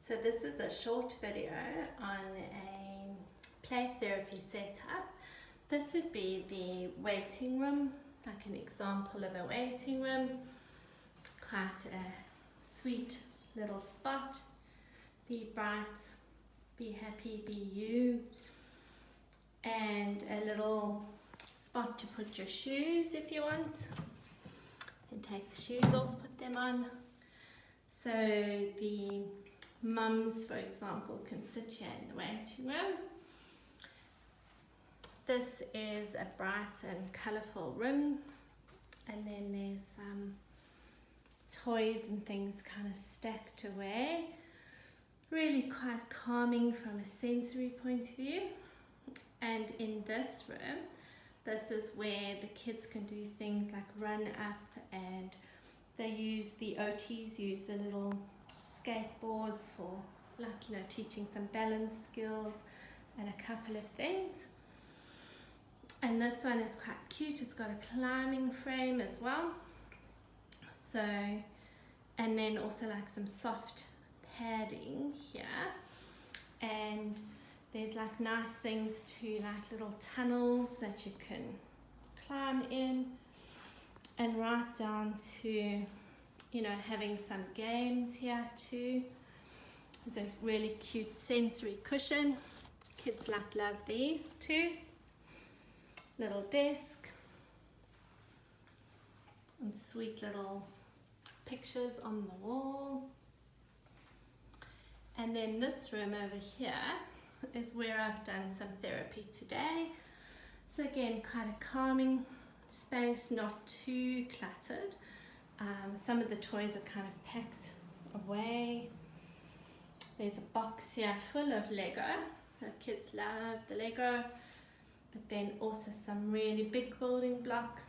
So this is a short video on a play therapy setup. This would be the waiting room, like an example of a waiting room. Quite a sweet little spot. Be bright, be happy, be you. And a little spot to put your shoes if you want. Then take the shoes off, put them on. So the mums, for example, can sit here in the waiting room. This is a bright and colourful room, and then there's some toys and things kind of stacked away. Really quite calming from a sensory point of view. And in this room, this is where the kids can do things like run up, and they use the OTs, use the little skateboards for, like, teaching some balance skills and a couple of things. And this one is quite cute. It's got a climbing frame as well. So, and then also like some soft padding here. And there's like nice things to, like little tunnels that you can climb in, and right down to, having some games here too. There's a really cute sensory cushion. Kids love these too. Little desk and sweet little pictures on the wall. And then this room over here is where I've done some therapy today. So again, quite a calming space, not too cluttered. Some of the toys are kind of packed away. There's a box here full of Lego. The kids love the Lego. But then also some really big building blocks.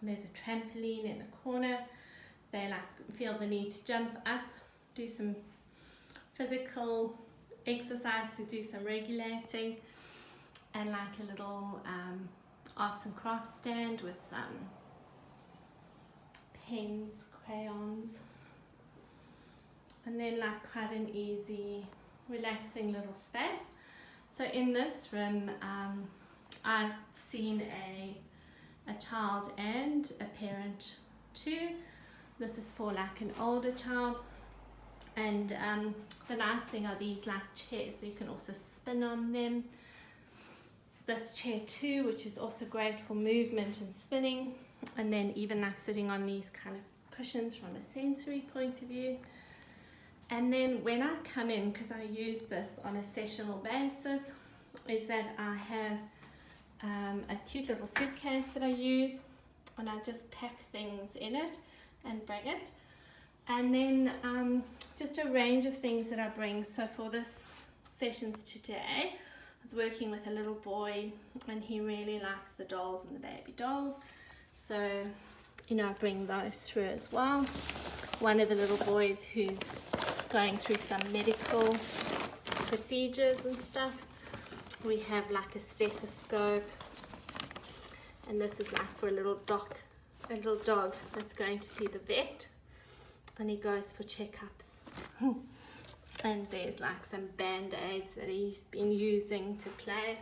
There's a trampoline in the corner. They feel the need to jump up, do some physical exercise to do some regulating, and like a little arts and crafts stand with some pens, crayons, and then like quite an easy, relaxing little space. So in this room, I've seen a child and a parent too. This is for like an older child. And the nice thing are these like chairs, so you can also spin on them. This chair too, which is also great for movement and spinning, and then even like sitting on these kind of cushions from a sensory point of view. And then when I come in, because I use this on a sessional basis, is that I have a cute little suitcase that I use, and I just pack things in it and bring it. And then just a range of things that I bring. So for this sessions today, I was working with a little boy, and he really likes the dolls and the baby dolls. So, I bring those through as well. One of the little boys who's going through some medical procedures and stuff, we have like a stethoscope, and this is like for a little dog that's going to see the vet. And he goes for checkups. And there's like some band-aids that he's been using to play.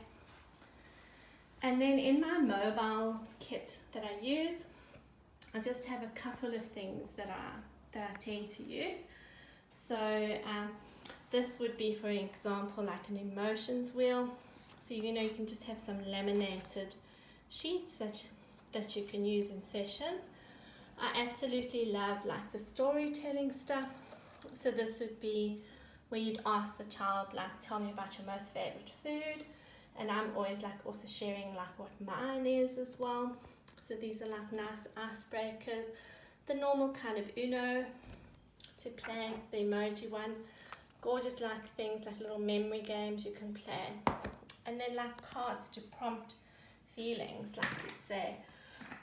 And then in my mobile kit that I use, I just have a couple of things that I tend to use. So this would be, for example, like an emotions wheel. So you can just have some laminated sheets that you can use in sessions. I absolutely love like the storytelling stuff. So this would be where you'd ask the child, like, tell me about your most favorite food. And I'm always like also sharing like what mine is as well. So these are like nice icebreakers. The normal kind of Uno to play, the emoji one. Gorgeous like things like little memory games you can play. And then like cards to prompt feelings, like you'd say,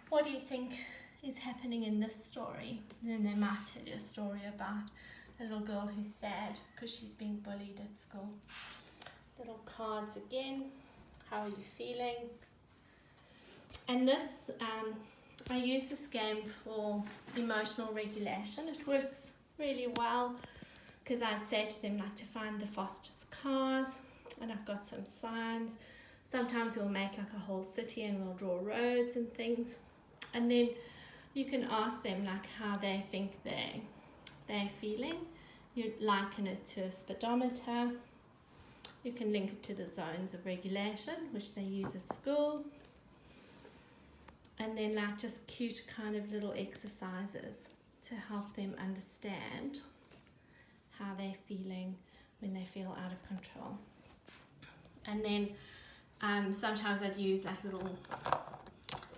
what do you think is happening in this story? And then they might tell you a story about a little girl who's sad because she's being bullied at school. Little cards again, how are you feeling? And this, I use this game for emotional regulation. It works really well. because I'd say to them like to find the fastest cars, and I've got some signs. Sometimes we'll make like a whole city and we'll draw roads and things, and then you can ask them like how they think they're feeling. You liken it to a speedometer. You can link it to the zones of regulation, which they use at school. And then like just cute kind of little exercises to help them understand how they're feeling when they feel out of control. And then sometimes I'd use like little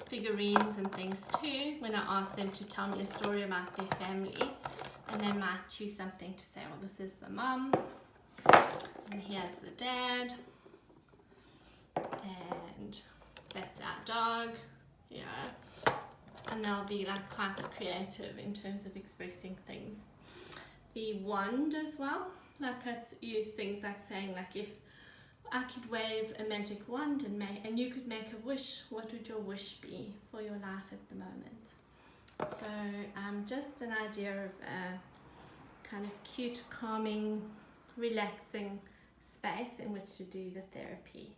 figurines and things too when I ask them to tell me a story about their family, and they might choose something to say, well, this is the mum and here's the dad and that's our dog, and they'll be like quite creative in terms of expressing things. The wand as well, like I'd use things like saying like, if I could wave a magic wand and you could make a wish, what would your wish be for your life at the moment? So just an idea of a kind of cute, calming, relaxing space in which to do the therapy.